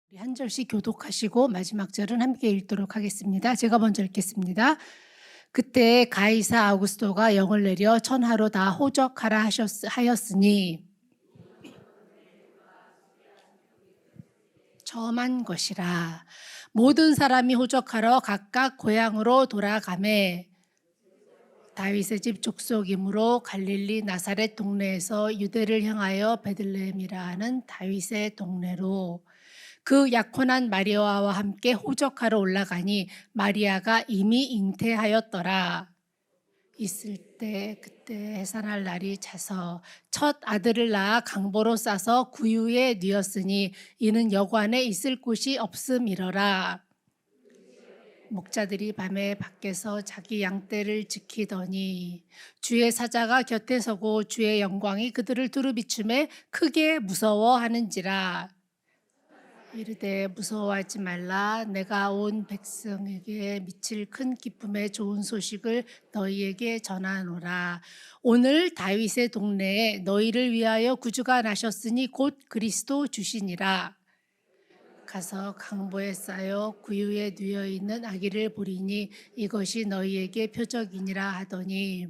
우리 한 절씩 교독하시고 마지막 절은 함께 읽도록 하겠습니다. 제가 먼저 읽겠습니다. 그때 가이사 아우구스토가 영을 내려 천하로 다 호적하라 하였으니 점한 것이라. 모든 사람이 호적하러 각각 고향으로 돌아가매 다윗의 집 족속이므로 갈릴리 나사렛 동네에서 유대를 향하여 베들레헴이라 하는 다윗의 동네로 그 약혼한 마리아와 함께 호적하러 올라가니 마리아가 이미 잉태하였더라. 있을 때 그때 해산할 날이 차서 첫 아들을 낳아 강보로 싸서 구유에 뉘었으니 이는 여관에 있을 곳이 없음이러라. 목자들이 밤에 밖에서 자기 양떼를 지키더니 주의 사자가 곁에 서고 주의 영광이 그들을 두루 비추매 크게 무서워하는지라. 이르되 무서워하지 말라. 내가 온 백성에게 미칠 큰 기쁨의 좋은 소식을 너희에게 전하노라. 오늘 다윗의 동네에 너희를 위하여 구주가 나셨으니 곧 그리스도 주시니라. 가서 강보에 쌓여 구유에 뉘어 있는 아기를 보리니 이것이 너희에게 표적이니라 하더니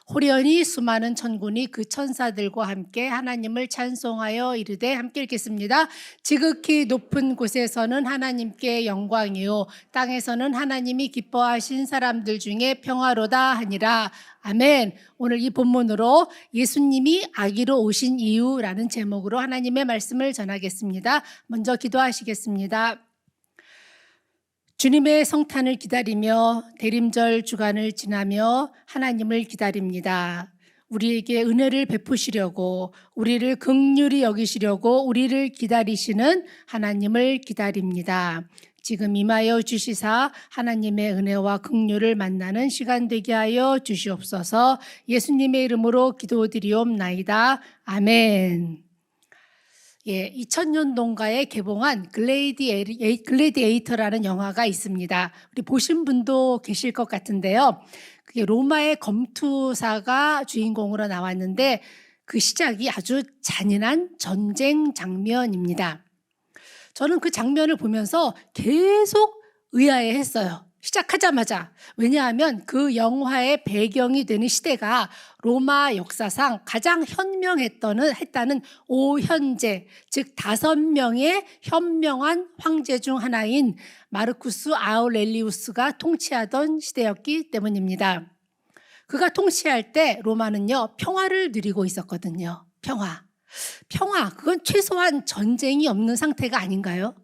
호련히 수많은 천군이 그 천사들과 함께 하나님을 찬송하여 이르되, 함께 읽겠습니다. 지극히 높은 곳에서는 하나님께 영광이요 땅에서는 하나님이 기뻐하신 사람들 중에 평화로다 하니라. 아멘. 오늘 이 본문으로 예수님이 아기로 오신 이유라는 제목으로 하나님의 말씀을 전하겠습니다. 먼저 기도하시겠습니다. 주님의 성탄을 기다리며 대림절 주간을 지나며 하나님을 기다립니다. 우리에게 은혜를 베푸시려고, 우리를 긍휼히 여기시려고 우리를 기다리시는 하나님을 기다립니다. 지금 임하여 주시사 하나님의 은혜와 긍휼을 만나는 시간 되게 하여 주시옵소서. 예수님의 이름으로 기도드리옵나이다. 아멘. 2000년도인가에 개봉한 글래디에이터라는 영화가 있습니다. 우리 보신 분도 계실 것 같은데요. 그게 로마의 검투사가 주인공으로 나왔는데 그 시작이 아주 잔인한 전쟁 장면입니다. 저는 그 장면을 보면서 계속 의아해했어요. 시작하자마자. 왜냐하면 그 영화의 배경이 되는 시대가 로마 역사상 가장 했다는 오현제, 즉 5명의 현명한 황제 중 하나인 마르쿠스 아우렐리우스가 통치하던 시대였기 때문입니다. 그가 통치할 때 로마는요, 평화를 누리고 있었거든요. 평화, 그건 최소한 전쟁이 없는 상태가 아닌가요?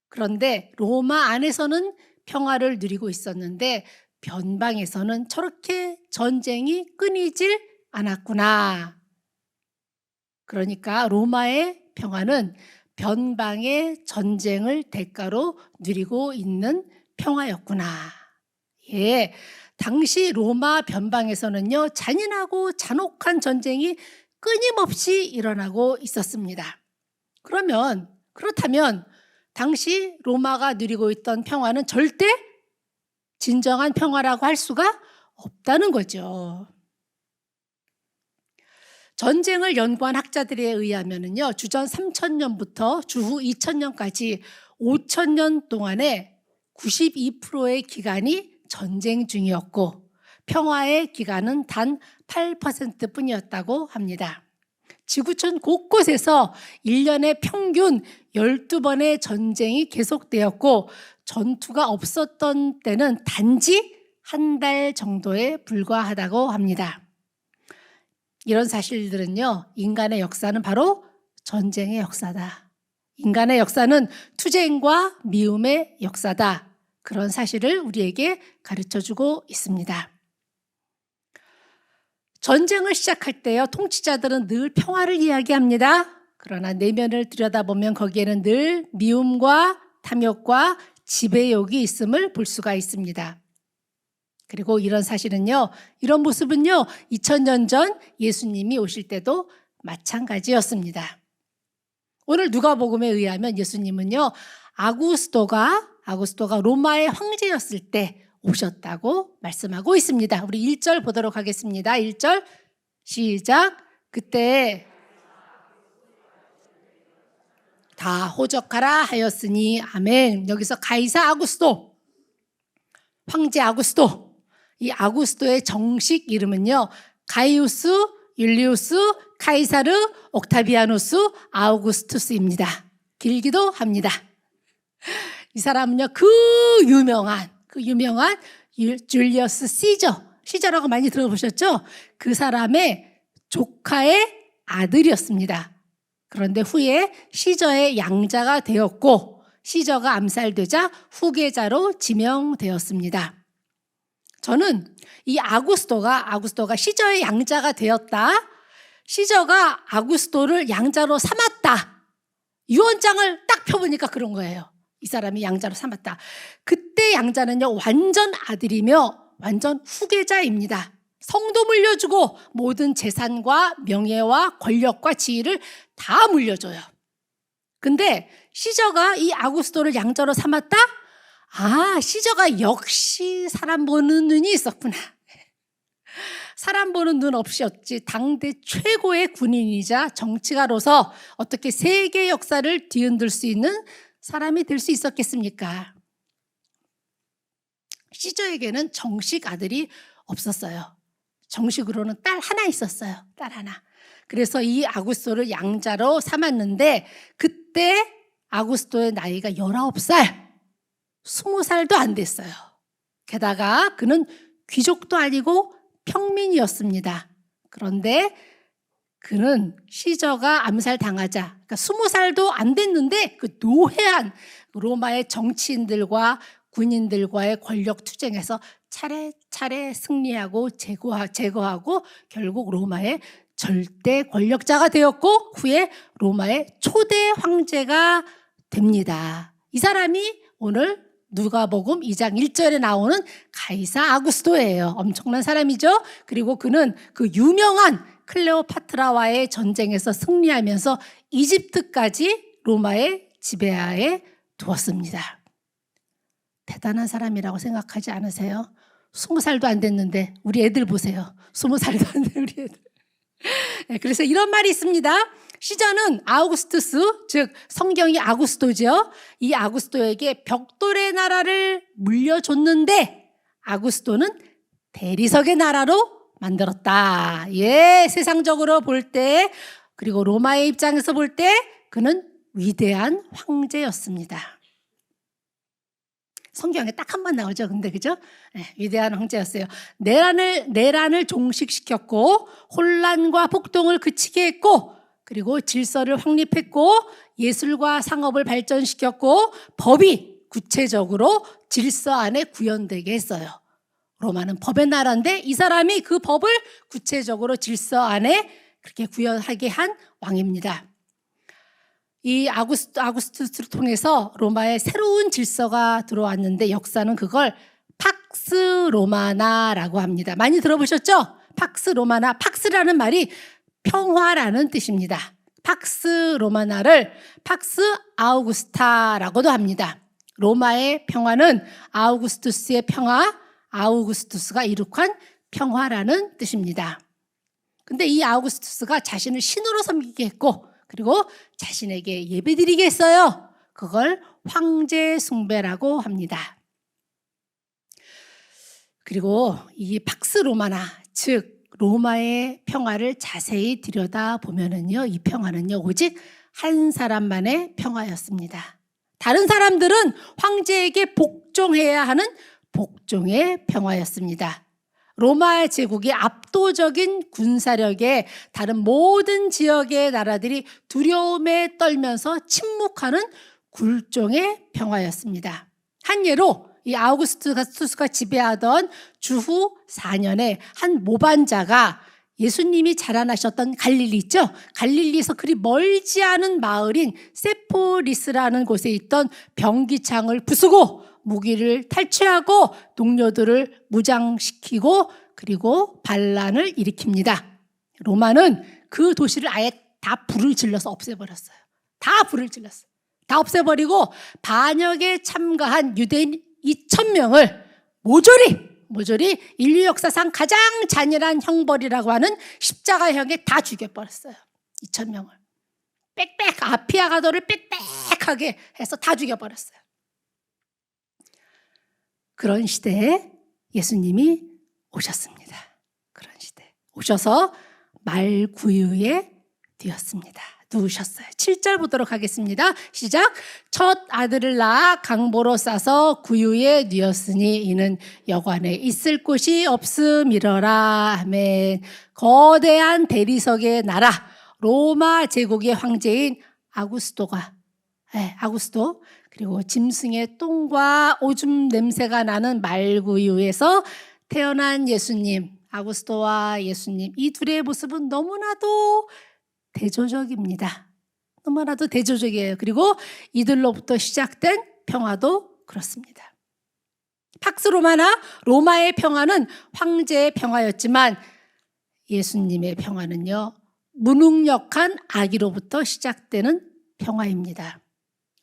그런데 로마 안에서는 평화를 누리고 있었는데 변방에서는 저렇게 전쟁이 끊이질 않았구나. 그러니까 로마의 평화는 변방의 전쟁을 대가로 누리고 있는 평화였구나. 당시 로마 변방에서는요, 잔인하고 잔혹한 전쟁이 끊임없이 일어나고 있었습니다. 그렇다면 당시 로마가 누리고 있던 평화는 절대 진정한 평화라고 할 수가 없다는 거죠. 전쟁을 연구한 학자들에 의하면요, 주전 3000년부터 주후 2000년까지 5000년 동안에 92%의 기간이 전쟁 중이었고 평화의 기간은 단 8% 뿐이었다고 합니다. 지구촌 곳곳에서 1년에 평균 12번의 전쟁이 계속되었고 전투가 없었던 때는 단지 한 달 정도에 불과하다고 합니다. 이런 사실들은요, 인간의 역사는 바로 전쟁의 역사다. 인간의 역사는 투쟁과 미움의 역사다. 그런 사실을 우리에게 가르쳐주고 있습니다. 전쟁을 시작할 때요, 통치자들은 늘 평화를 이야기합니다. 그러나 내면을 들여다보면 거기에는 늘 미움과 탐욕과 지배욕이 있음을 볼 수가 있습니다. 그리고 이런 모습은요 2000년 전 예수님이 오실 때도 마찬가지였습니다. 오늘 누가복음에 의하면 예수님은요 아구스토가 로마의 황제였을 때 오셨다고 말씀하고 있습니다. 우리 1절 보도록 하겠습니다. 1절 시작. 그때 다 호적하라 하였으니 아멘. 여기서 가이사 아구스도, 황제 아구스도, 이 아구스도의 정식 이름은요 가이우스 율리우스 카이사르 옥타비아누스 아우구스투스입니다. 길기도 합니다. 이 사람은요 그 유명한 줄리어스 시저라고 많이 들어보셨죠? 그 사람의 조카의 아들이었습니다. 그런데 후에 시저의 양자가 되었고 시저가 암살되자 후계자로 지명되었습니다. 저는 이 아구스토가 시저의 양자가 되었다, 시저가 아구스토를 양자로 삼았다, 유언장을 딱 펴보니까 그런 거예요. 이 사람이 양자로 삼았다. 그때 양자는요 완전 아들이며 완전 후계자입니다. 성도 물려주고 모든 재산과 명예와 권력과 지위를 다 물려줘요. 근데 시저가 이 아구스토를 양자로 삼았다? 아, 시저가 역시 사람 보는 눈이 있었구나. 사람 보는 눈 없이 어찌 당대 최고의 군인이자 정치가로서 어떻게 세계 역사를 뒤흔들 수 있는 사람이 될 수 있었겠습니까? 시저에게는 정식 아들이 없었어요. 정식으로는 딸 하나 있었어요. 딸 하나. 그래서 이 아구스토를 양자로 삼았는데 그때 아구스토의 나이가 19살, 20살도 안 됐어요. 게다가 그는 귀족도 아니고 평민이었습니다. 그런데 그는 시저가 암살당하자, 그러니까 20살도 안 됐는데 그 노회한 로마의 정치인들과 군인들과의 권력 투쟁에서 차례차례 승리하고 제거하고 결국 로마의 절대 권력자가 되었고 후에 로마의 초대 황제가 됩니다. 이 사람이 오늘 누가복음 2장 1절에 나오는 가이사 아구스토예요. 엄청난 사람이죠. 그리고 그는 그 유명한 클레오파트라와의 전쟁에서 승리하면서 이집트까지 로마의 지배하에 두었습니다. 대단한 사람이라고 생각하지 않으세요? 20살도 안 됐는데 우리 애들 보세요. 20살도 안 된 우리 애들. 네, 그래서 이런 말이 있습니다. 시저는 아우구스투스, 즉 성경이 아구스토죠. 이 아구스토에게 벽돌의 나라를 물려줬는데 아구스토는 대리석의 나라로 만들었다. 예, 세상적으로 볼 때, 그리고 로마의 입장에서 볼 때 그는 위대한 황제였습니다. 성경에 딱 한 번 나오죠. 근데 그죠? 네, 위대한 황제였어요. 내란을 종식시켰고 혼란과 폭동을 그치게 했고 그리고 질서를 확립했고 예술과 상업을 발전시켰고 법이 구체적으로 질서 안에 구현되게 했어요. 로마는 법의 나라인데 이 사람이 그 법을 구체적으로 질서 안에 그렇게 구현하게 한 왕입니다. 이 아구스투스를 통해서 로마에 새로운 질서가 들어왔는데 역사는 그걸 팍스 로마나라고 합니다. 많이 들어보셨죠? 팍스 로마나, 팍스라는 말이 평화라는 뜻입니다. 팍스 로마나를 팍스 아우구스타라고도 합니다. 로마의 평화는 아우구스투스의 평화, 아우구스투스가 이룩한 평화라는 뜻입니다. 근데 이 아우구스투스가 자신을 신으로 섬기게 했고 그리고 자신에게 예배드리게 했어요. 그걸 황제 숭배라고 합니다. 그리고 이 팍스 로마나, 즉 로마의 평화를 자세히 들여다보면은요, 이 평화는요 오직 한 사람만의 평화였습니다. 다른 사람들은 황제에게 복종해야 하는 복종의 평화였습니다. 로마 제국의 압도적인 군사력에 다른 모든 지역의 나라들이 두려움에 떨면서 침묵하는 굴종의 평화였습니다. 한 예로 이 아우구스투스가 지배하던 주후 4년에 한 모반자가 예수님이 자라나셨던 갈릴리 있죠? 갈릴리에서 그리 멀지 않은 마을인 세포리스라는 곳에 있던 병기창을 부수고 무기를 탈취하고 동료들을 무장시키고 그리고 반란을 일으킵니다. 로마는 그 도시를 아예 다 불을 질러서 없애버렸어요. 다 불을 질렀어요. 다 없애버리고 반역에 참가한 유대인 2,000명을 모조리 인류 역사상 가장 잔인한 형벌이라고 하는 십자가형에 다 죽여버렸어요. 2,000명을. 빽빽 아피아가도를 빽빽 끔찍하게 해서 다 죽여버렸어요. 그런 시대에 예수님이 오셨습니다. 그런 시대 오셔서 말구유에 누웠습니다. 누우셨어요. 7절 보도록 하겠습니다. 시작. 첫 아들을 낳아 강보로 싸서 구유에 누웠으니 이는 여관에 있을 곳이 없음이러라. 아멘. 거대한 대리석의 나라 로마 제국의 황제인 아구스도 그리고 짐승의 똥과 오줌 냄새가 나는 말구유에서 태어난 예수님, 아구스도와 예수님, 이 둘의 모습은 너무나도 대조적입니다. 너무나도 대조적이에요. 그리고 이들로부터 시작된 평화도 그렇습니다. 팍스 로마나 로마의 평화는 황제의 평화였지만 예수님의 평화는요, 무능력한 아기로부터 시작되는 평화입니다.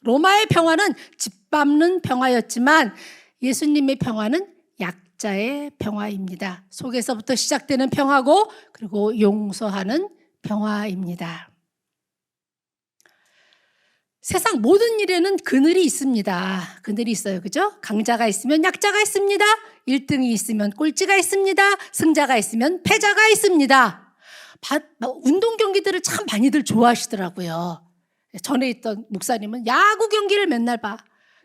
로마의 평화는 짓밟는 평화였지만 예수님의 평화는 약자의 평화입니다. 속에서부터 시작되는 평화고 그리고 용서하는 평화입니다. 세상 모든 일에는 그늘이 있습니다. 그늘이 있어요. 그죠? 강자가 있으면 약자가 있습니다. 1등이 있으면 꼴찌가 있습니다. 승자가 있으면 패자가 있습니다. 운동 경기들을 참 많이들 좋아하시더라고요. 전에 있던 목사님은 야구 경기를 맨날 봐.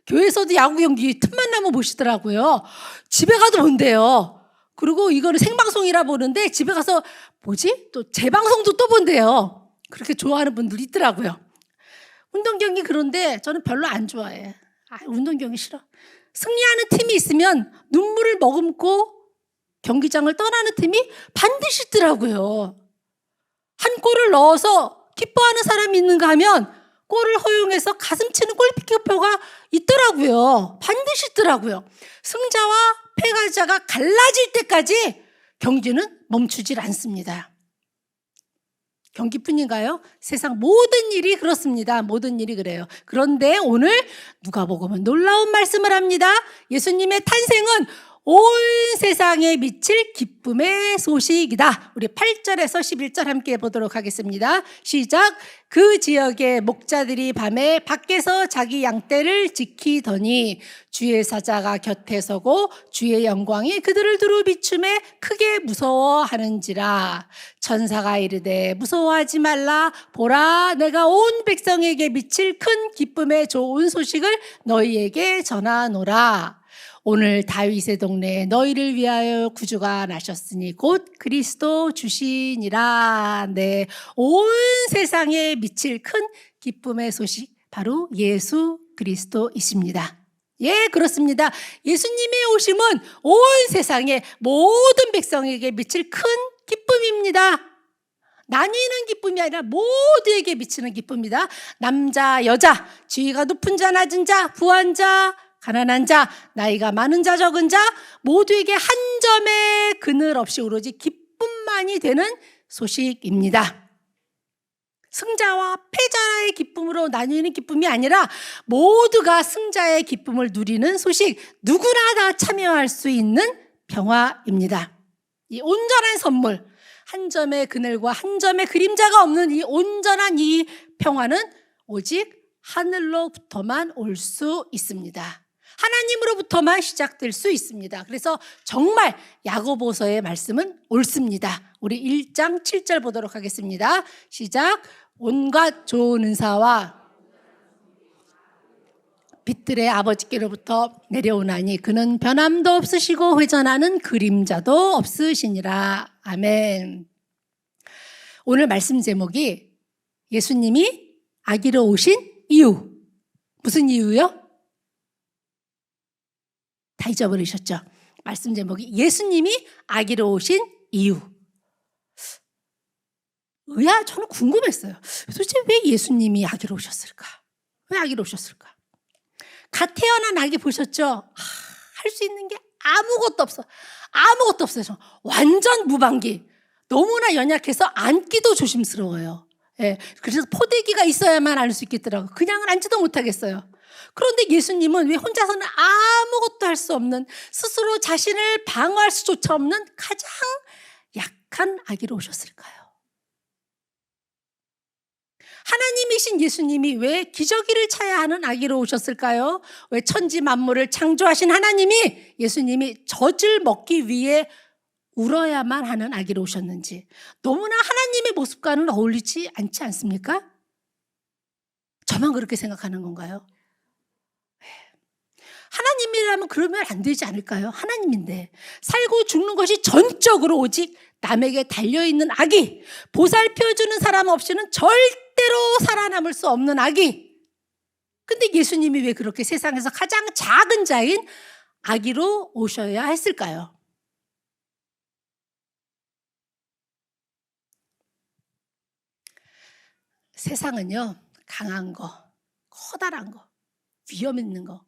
교회에서도 야구 경기 틈만 나면 보시더라고요. 집에 가도 본대요. 그리고 이거는 생방송이라 보는데 집에 가서 또 재방송도 또 본대요. 그렇게 좋아하는 분들이 있더라고요. 운동 경기 그런데 저는 별로 안 좋아해. 운동 경기 싫어. 승리하는 팀이 있으면 눈물을 머금고 경기장을 떠나는 팀이 반드시 있더라고요. 한 골을 넣어서 기뻐하는 사람이 있는가 하면 골을 허용해서 가슴 치는 골키퍼가 있더라고요. 반드시 있더라고요. 승자와 패자가 갈라질 때까지 경기는 멈추질 않습니다. 경기뿐인가요? 세상 모든 일이 그렇습니다. 모든 일이 그래요. 그런데 오늘 누가복음은 놀라운 말씀을 합니다. 예수님의 탄생은 온 세상에 미칠 기쁨의 소식이다. 우리 8절에서 11절 함께 보도록 하겠습니다. 시작. 그 지역의 목자들이 밤에 밖에서 자기 양떼를 지키더니 주의 사자가 곁에 서고 주의 영광이 그들을 두루 비춤에 크게 무서워하는지라. 천사가 이르되 무서워하지 말라. 보라, 내가 온 백성에게 미칠 큰 기쁨의 좋은 소식을 너희에게 전하노라. 오늘 다윗의 동네에 너희를 위하여 구주가 나셨으니 곧 그리스도 주시니라. 네, 온 세상에 미칠 큰 기쁨의 소식 바로 예수 그리스도이십니다. 예, 그렇습니다. 예수님의 오심은 온 세상의 모든 백성에게 미칠 큰 기쁨입니다. 나뉘는 기쁨이 아니라 모두에게 미치는 기쁨이다. 남자, 여자, 지위가 높은 자, 낮은 자, 부한 자, 가난한 자, 나이가 많은 자, 적은 자 모두에게 한 점의 그늘 없이 오로지 기쁨만이 되는 소식입니다. 승자와 패자의 기쁨으로 나뉘는 기쁨이 아니라 모두가 승자의 기쁨을 누리는 소식, 누구나 다 참여할 수 있는 평화입니다. 이 온전한 선물, 한 점의 그늘과 한 점의 그림자가 없는 이 온전한 이 평화는 오직 하늘로부터만 올 수 있습니다. 하나님으로부터만 시작될 수 있습니다. 그래서 정말 야고보서의 말씀은 옳습니다. 우리 1장 7절 보도록 하겠습니다. 시작. 온갖 좋은 은사와 빛들의 아버지께로부터 내려오나니 그는 변함도 없으시고 회전하는 그림자도 없으시니라. 아멘. 오늘 말씀 제목이 예수님이 아기로 오신 이유. 무슨 이유요? 다 잊어버리셨죠? 말씀 제목이 예수님이 아기로 오신 이유. 저는 궁금했어요. 도대체 왜 예수님이 아기로 오셨을까? 왜 아기로 오셨을까? 갓 태어난 아기 보셨죠? 할 수 있는 게 아무것도 없어. 아무것도 없어요. 완전 무방기. 너무나 연약해서 앉기도 조심스러워요. 예, 그래서 포대기가 있어야만 알 수 있겠더라고요. 그냥은 앉지도 못하겠어요. 그런데 예수님은 왜 혼자서는 아무것도 할 수 없는, 스스로 자신을 방어할 수조차 없는 가장 약한 아기로 오셨을까요? 하나님이 아기이신 예수님이 왜 기저귀를 차야 하는 아기로 오셨을까요? 왜 천지 만물을 창조하신 하나님이 예수님이 젖을 먹기 위해 울어야만 하는 아기로 오셨는지 너무나 하나님의 모습과는 어울리지 않지 않습니까? 저만 그렇게 생각하는 건가요? 하나님이라면 그러면 안 되지 않을까요? 하나님인데 살고 죽는 것이 전적으로 오직 남에게 달려있는 아기, 보살펴주는 사람 없이는 절대로 살아남을 수 없는 아기. 근데 예수님이 왜 그렇게 세상에서 가장 작은 자인 아기로 오셔야 했을까요? 세상은요, 강한 거, 커다란 거, 위험 있는 거,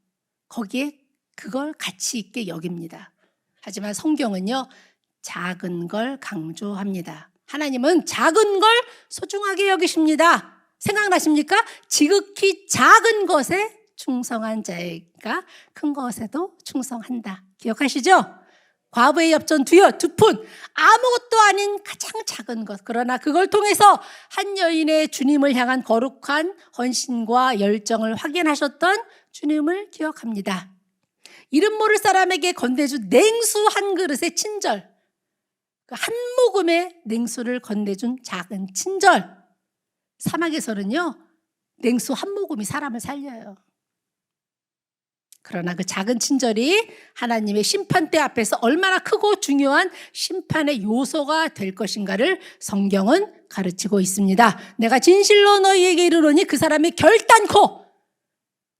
거기에 그걸 가치 있게 여깁니다. 하지만 성경은요, 작은 걸 강조합니다. 하나님은 작은 걸 소중하게 여기십니다. 생각나십니까? 지극히 작은 것에 충성한 자가 큰 것에도 충성한다. 기억하시죠? 과부의 엽전 두 푼, 아무것도 아닌 가장 작은 것. 그러나 그걸 통해서 한 여인의 주님을 향한 거룩한 헌신과 열정을 확인하셨던 주님을 기억합니다. 이름 모를 사람에게 건네준 냉수 한 그릇의 친절, 한 모금의 냉수를 건네준 작은 친절. 사막에서는요, 냉수 한 모금이 사람을 살려요. 그러나 그 작은 친절이 하나님의 심판대 앞에서 얼마나 크고 중요한 심판의 요소가 될 것인가를 성경은 가르치고 있습니다. 내가 진실로 너희에게 이르노니 그 사람이 결단코,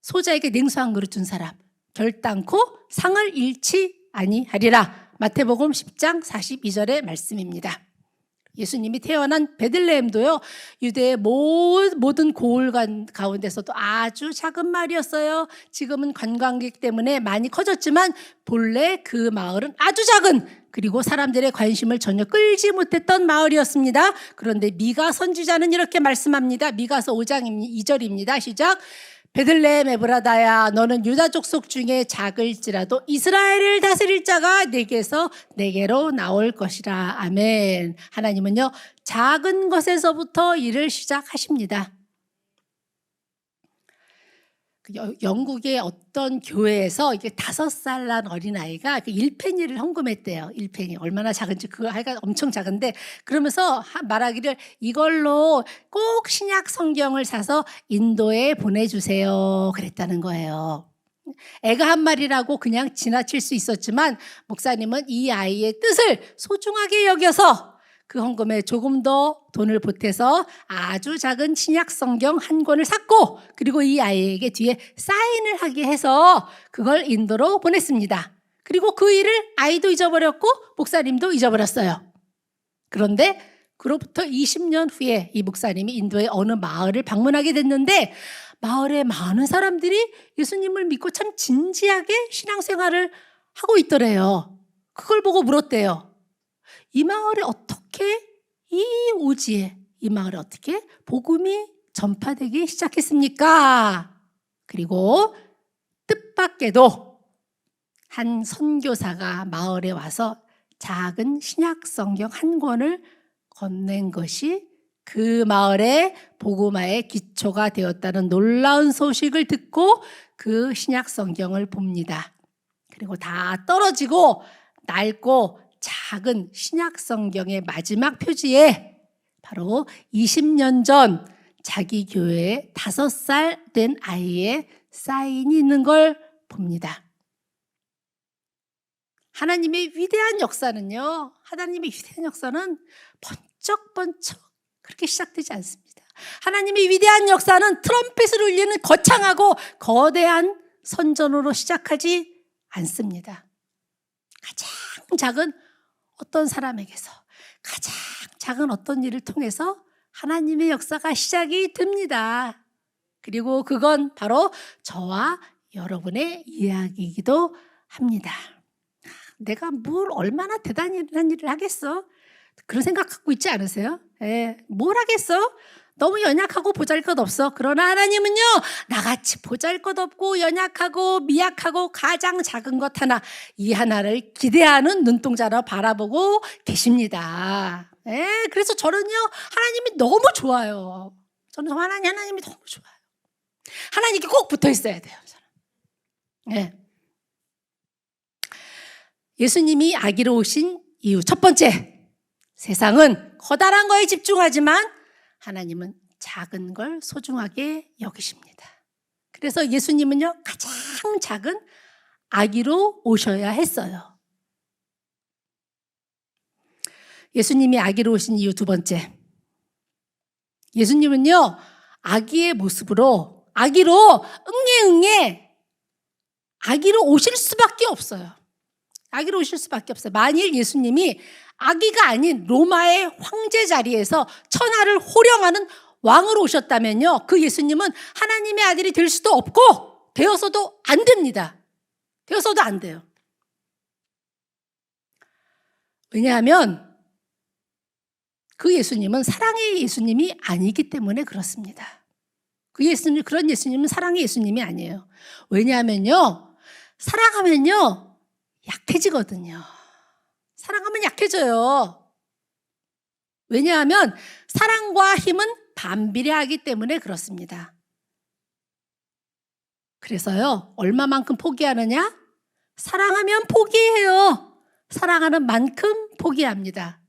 소자에게 냉수 한 그릇 준 사람 결단코 상을 잃지 아니하리라. 마태복음 10장 42절의 말씀입니다. 예수님이 태어난 베들레헴도요, 유대의 모든 고을 가운데서도 아주 작은 마을이었어요. 지금은 관광객 때문에 많이 커졌지만 본래 그 마을은 아주 작은, 그리고 사람들의 관심을 전혀 끌지 못했던 마을이었습니다. 그런데 미가 선지자는 이렇게 말씀합니다. 미가서 5장 2절입니다. 시작. 베들레헴 에브라다야, 너는 유다 족속 중에 작을지라도 이스라엘을 다스릴 자가 내게로 나올 것이라. 아멘. 하나님은요, 작은 것에서부터 일을 시작하십니다. 영국의 어떤 교회에서 이게 5살 난 어린아이가 그 1페니를 헌금했대요. 1페니. 얼마나 작은지, 그거 하여간 엄청 작은데, 그러면서 말하기를 이걸로 꼭 신약 성경을 사서 인도에 보내주세요. 그랬다는 거예요. 애가 한 말이라고 그냥 지나칠 수 있었지만, 목사님은 이 아이의 뜻을 소중하게 여겨서 그 헌금에 조금 더 돈을 보태서 아주 작은 신약 성경 한 권을 샀고, 그리고 이 아이에게 뒤에 사인을 하게 해서 그걸 인도로 보냈습니다. 그리고 그 일을 아이도 잊어버렸고 목사님도 잊어버렸어요. 그런데 그로부터 20년 후에 이 목사님이 인도의 어느 마을을 방문하게 됐는데, 마을에 많은 사람들이 예수님을 믿고 참 진지하게 신앙생활을 하고 있더래요. 그걸 보고 물었대요. 이 마을에 어떻게, 이 마을에 어떻게 복음이 전파되기 시작했습니까? 그리고 뜻밖에도 한 선교사가 마을에 와서 작은 신약 성경 한 권을 건넨 것이 그 마을의 복음화의 기초가 되었다는 놀라운 소식을 듣고 그 신약 성경을 봅니다. 그리고 다 떨어지고 낡고 작은 신약 성경의 마지막 표지에 바로 20년 전 자기 교회에 5살 된 아이의 사인이 있는 걸 봅니다. 하나님의 위대한 역사는 번쩍번쩍 그렇게 시작되지 않습니다. 하나님의 위대한 역사는 트럼펫을 울리는 거창하고 거대한 선전으로 시작하지 않습니다. 가장 작은 어떤 사람에게서, 가장 작은 어떤 일을 통해서 하나님의 역사가 시작이 됩니다. 그리고 그건 바로 저와 여러분의 이야기이기도 합니다. 내가 뭘 얼마나 대단한 일을 하겠어? 그런 생각 갖고 있지 않으세요? 뭘 하겠어? 너무 연약하고 보잘것없어. 그러나 하나님은요, 나같이 보잘것없고 연약하고 미약하고 가장 작은 것 하나, 이 하나를 기대하는 눈동자로 바라보고 계십니다. 그래서 저는요, 하나님이 너무 좋아요. 저는 하나님이 너무 좋아요. 하나님께 꼭 붙어 있어야 돼요. 네. 예수님이 아기로 오신 이유 첫 번째, 세상은 커다란 거에 집중하지만 하나님은 작은 걸 소중하게 여기십니다. 그래서 예수님은요, 가장 작은 아기로 오셔야 했어요. 예수님이 아기로 오신 이유 두 번째, 예수님은요, 아기의 모습으로, 아기로 아기로 오실 수밖에 없어요. 아기로 오실 수밖에 없어요. 만일 예수님이 아기가 아닌 로마의 황제 자리에서 천하를 호령하는 왕으로 오셨다면요, 그 예수님은 하나님의 아들이 될 수도 없고 되어서도 안 됩니다. 되어서도 안 돼요. 왜냐하면 그 예수님은 사랑의 예수님이 아니기 때문에 그렇습니다. 그런 예수님은 사랑의 예수님이 아니에요. 왜냐하면요, 사랑하면요 약해지거든요. 사랑하면 약해져요. 왜냐하면 사랑과 힘은 반비례하기 때문에 그렇습니다. 그래서요, 얼마만큼 포기하느냐? 사랑하면 포기해요. 사랑하는 만큼 포기합니다.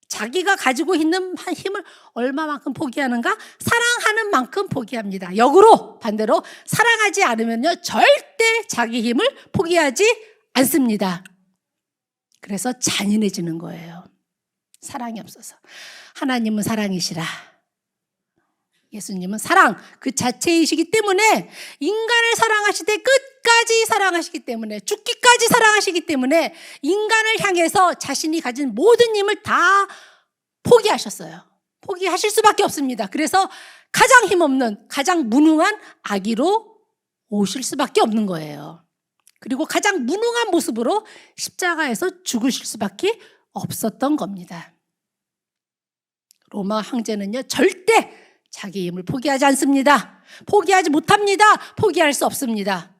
자기가 가지고 있는 힘을 얼마만큼 포기하는가? 사랑하는 만큼 포기합니다. 역으로 반대로 사랑하지 않으면요, 절대 자기 힘을 포기하지 않습니다. 그래서 잔인해지는 거예요. 사랑이 없어서. 하나님은 사랑이시라. 예수님은 사랑 그 자체이시기 때문에 인간을 사랑하시되 끝까지 사랑하시기 때문에, 죽기까지 사랑하시기 때문에 인간을 향해서 자신이 가진 모든 힘을 다 포기하셨어요. 포기하실 수밖에 없습니다. 그래서 가장 힘없는, 가장 무능한 아기로 오실 수밖에 없는 거예요. 그리고 가장 무능한 모습으로 십자가에서 죽으실 수밖에 없었던 겁니다. 로마 황제는요, 절대 자기 힘을 포기하지 않습니다. 포기하지 못합니다. 포기할 수 없습니다.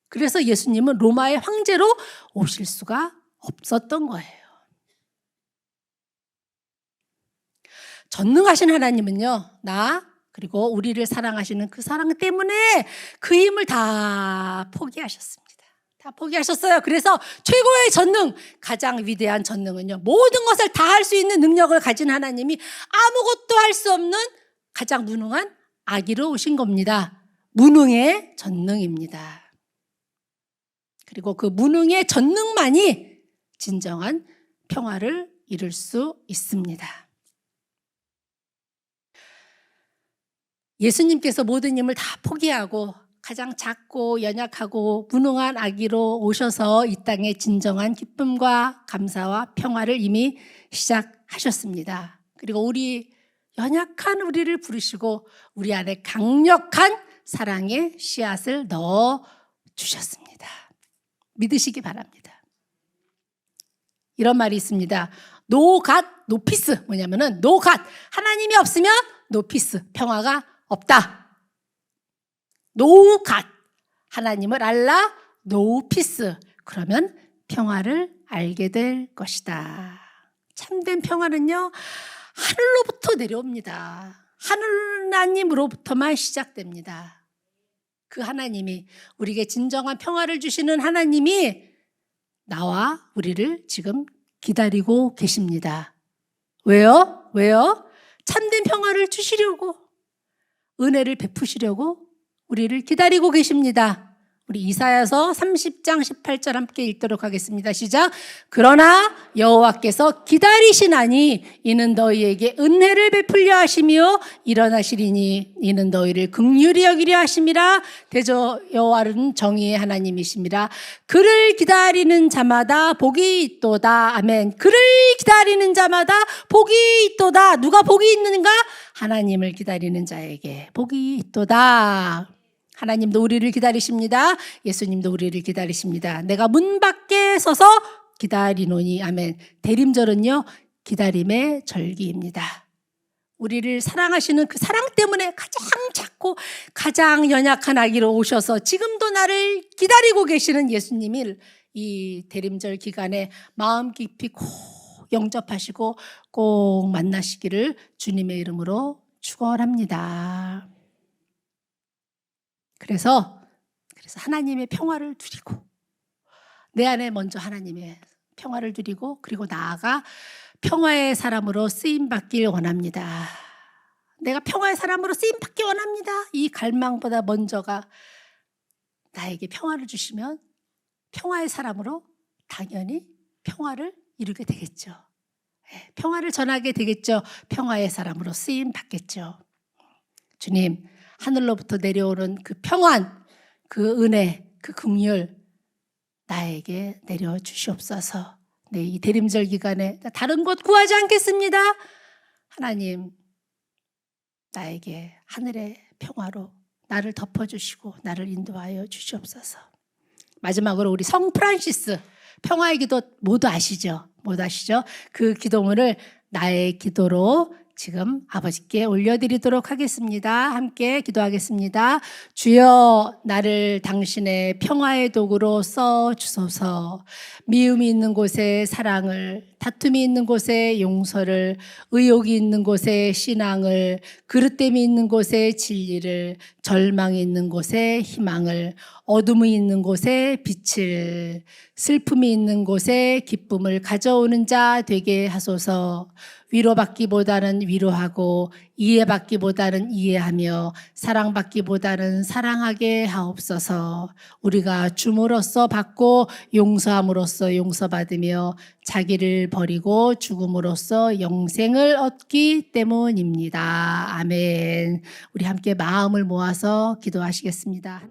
그래서 예수님은 로마의 황제로 오실 수가 없었던 거예요. 전능하신 하나님은요, 그리고 우리를 사랑하시는 그 사랑 때문에 그 힘을 다 포기하셨습니다. 다 포기하셨어요. 그래서 최고의 전능, 가장 위대한 전능은요, 모든 것을 다 할 수 있는 능력을 가진 하나님이 아무것도 할 수 없는 가장 무능한 아기로 오신 겁니다. 무능의 전능입니다. 그리고 그 무능의 전능만이 진정한 평화를 이룰 수 있습니다. 예수님께서 모든 힘을 다 포기하고 가장 작고 연약하고 무능한 아기로 오셔서 이 땅에 진정한 기쁨과 감사와 평화를 이미 시작하셨습니다. 그리고 연약한 우리를 부르시고 우리 안에 강력한 사랑의 씨앗을 넣어 주셨습니다. 믿으시기 바랍니다. 이런 말이 있습니다. No God, no peace. 뭐냐면은 no God, 하나님이 없으면 no peace, 평화가 없다. No God, 하나님을 알라, no peace, 그러면 평화를 알게 될 것이다. 참된 평화는요, 하늘로부터 내려옵니다. 하나님으로부터만 시작됩니다. 그 하나님이, 우리에게 진정한 평화를 주시는 하나님이 나와 우리를 지금 기다리고 계십니다. 왜요? 참된 평화를 주시려고, 은혜를 베푸시려고 우리를 기다리고 계십니다. 우리 이사야서 30장 18절 함께 읽도록 하겠습니다. 시작. 그러나 여호와께서 기다리시나니 이는 너희에게 은혜를 베풀려 하시며 일어나시리니 이는 너희를 긍휼히 여기려 하심이라. 대저 여호와는 정의의 하나님이심이라. 그를 기다리는 자마다 복이 있도다. 아멘. 그를 기다리는 자마다 복이 있도다. 누가 복이 있는가? 하나님을 기다리는 자에게 복이 있도다. 하나님도 우리를 기다리십니다. 예수님도 우리를 기다리십니다. 내가 문 밖에 서서 기다리노니. 아멘. 대림절은요, 기다림의 절기입니다. 우리를 사랑하시는 그 사랑 때문에 가장 작고 가장 연약한 아기로 오셔서 지금도 나를 기다리고 계시는 예수님을 이 대림절 기간에 마음 깊이 꼭 영접하시고 꼭 만나시기를 주님의 이름으로 축원합니다. 그래서 하나님의 평화를 누리고 내 안에 먼저 하나님의 평화를 누리고 그리고 나아가 평화의 사람으로 쓰임 받길 원합니다. 내가 평화의 사람으로 쓰임 받길 원합니다. 이 갈망보다 먼저가 나에게 평화를 주시면 평화의 사람으로 당연히 평화를 이루게 되겠죠. 평화를 전하게 되겠죠. 평화의 사람으로 쓰임 받겠죠. 주님, 하늘로부터 내려오는 그 평안, 그 은혜, 그 긍휼 나에게 내려 주시옵소서. 네, 이 대림절 기간에 다른 것 구하지 않겠습니다. 하나님, 나에게 하늘의 평화로 나를 덮어주시고 나를 인도하여 주시옵소서. 마지막으로 우리 성 프란시스 평화의 기도 모두 아시죠? 그 기도문을 나의 기도로 지금 아버지께 올려드리도록 하겠습니다. 함께 기도하겠습니다. 주여, 나를 당신의 평화의 도구로 써주소서. 미움이 있는 곳에 사랑을, 다툼이 있는 곳에 용서를, 의욕이 있는 곳에 신앙을, 그릇됨이 있는 곳에 진리를, 절망이 있는 곳에 희망을, 어둠이 있는 곳에 빛을, 슬픔이 있는 곳에 기쁨을 가져오는 자 되게 하소서. 위로받기보다는 위로하고 이해받기보다는 이해하며 사랑받기보다는 사랑하게 하옵소서. 우리가 줌으로써 받고 용서함으로써 용서받으며 자기를 버리고 죽음으로써 영생을 얻기 때문입니다. 아멘. 우리 함께 마음을 모아서 기도하시겠습니다.